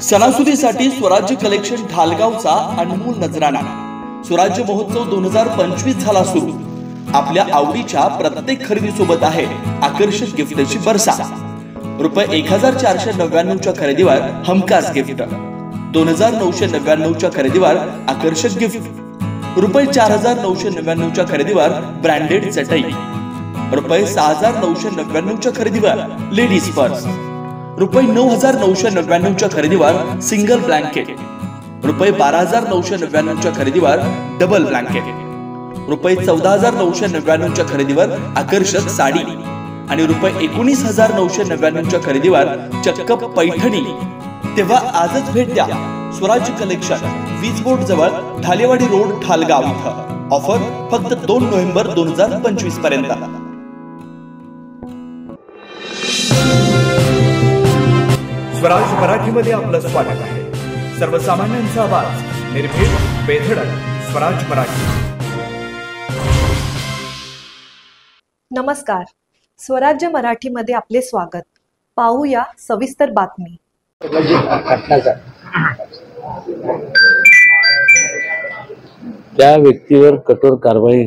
सणासुदीसाठी स्वराज्य कलेक्शन ढालगावचा अनमोल नजराणा। स्वराज्य महोत्सव 2025 झाला सुरू। आपल्या आवडीच्या प्रत्येक खरेदीसोबत आहे आकर्षक गिफ्टची बरसा। रुपये 1499 च्या खरेदीवर हमखास गिफ्ट, 2999 च्या खरेदीवर आकर्षक गिफ्ट, रुपये 4999 च्या खरेदीवर ब्रँडेड चटई, रुपये 6999 च्या खरेदीवर लेडीज पर्स, रुपये 9999 च्या खरेदीवर सिंगल ब्लँकेट, रुपये 12999 च्या खरेदीवर डबल ब्लँकेट, रुपये 14999 च्या खरेदीवर आकर्षक साडी आणि रुपये 19999 च्या खरेदीवर चक्क पैठणी। तेव्हा आजच भेट द्या स्वराज्य कलेक्शन, वीज बोर्ड जवळ, ढालेवाडी रोड, ढालगाव इथं। ऑफर फक्त 2 नोव्हेंबर 2025 पर्यंत। स्वराज मराठीमध्ये आपलं स्वागत आहे। सर्वसामान्यांचा आवाज, निर्भीड, बेधडक, स्वराज मराठी। नमस्कार, स्वराज्य मराठीमध्ये आपले स्वागत। पाहूया सविस्तर बातमी। त्या व्यक्तीवर कठोर कारवाई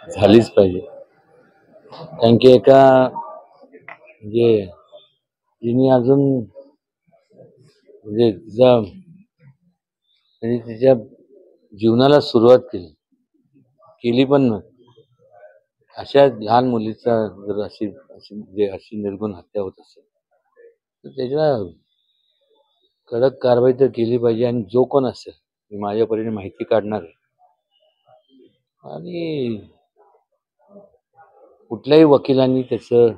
झालीच पाहिजे, कारण की एका म्हणजे तिने अजून म्हणजे तिच्या जीवनाला सुरुवात केली पण अशा लहान मुलीचा जर अशी निर्गुण हत्या होत असेल तर त्याच्या कडक कारवाई तर केली पाहिजे। आणि जो कोण असेल, मी माझ्या परीने माहिती काढणार आहे आणि कुठल्याही वकिलांनी त्याचं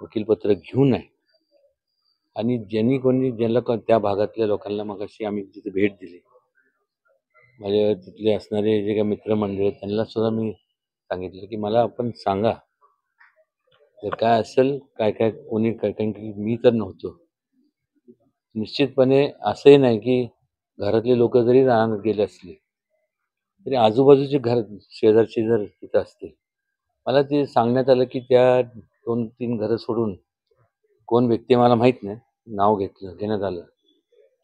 वकीलपत्र घेऊ नये। आणि ज्याला त्या भागातल्या लोकांना मगाशी आम्ही तिथे भेट दिली, माझ्या तिथले असणारे जे काही मित्रमंडळी त्यांना सुद्धा मी सांगितलं की मला आपण सांगा जर काय असेल, काय कोणी काय, कारण की मी तर नव्हतो। निश्चितपणे असंही नाही की घरातले लोक जरी राहण्यात गेले असले तरी आजूबाजूचे घर शेजारचे जर तिथं असतील, मला ते सांगण्यात आलं की त्या 2-3 घरं सोडून कोण व्यक्ती मला माहीत नाही, नाव घेण्यात आलं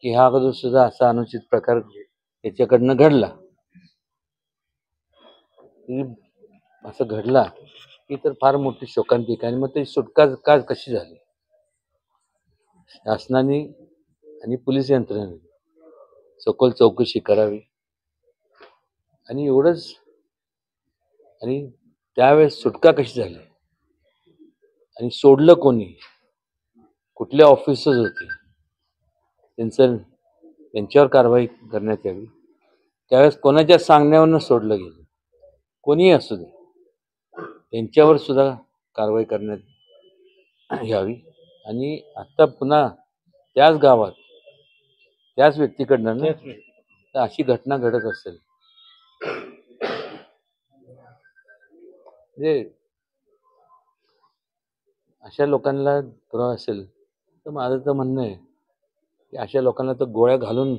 की हा अगोदर सुद्धा असा अनुचित प्रकार त्याच्याकडनं घडला। असं घडला की तर फार मोठी शोकांतिक। आणि मग ते सुटका कशी झाली, शासनाने आणि पोलीस यंत्रणेने सखोल चौकशी करावी। आणि एवढंच, आणि त्यावेळेस सुटका कशी झाली आणि सोडलं कोणी, कुठले ऑफिसर्स होते, त्यांच्यावर कारवाई करण्यात यावी। त्यावेळेस कोणाच्या सांगण्यावरनं सोडलं गेलं, कोणीही असू दे, त्यांच्यावर सुद्धा कारवाई करण्यात यावी। आणि आता पुन्हा त्याच गावात त्याच व्यक्तीकडनं तर अशी घटना घडत असेल म्हणजे अशा लोकांना पुरावा असेल तर माझं तर म्हणणं आहे की अशा लोकांना तर गोळ्या घालून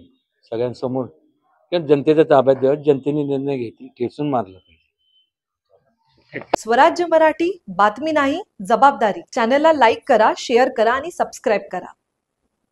सगळ्यांसमोर किंवा जनतेच्या ताब्यात द्यावं, जनतेने निर्णय खेचून मारला पाहिजे। स्वराज्य मराठी, बातमी नाही जबाबदारी। चॅनलला लाईक करा, शेअर करा आणि सबस्क्राईब करा।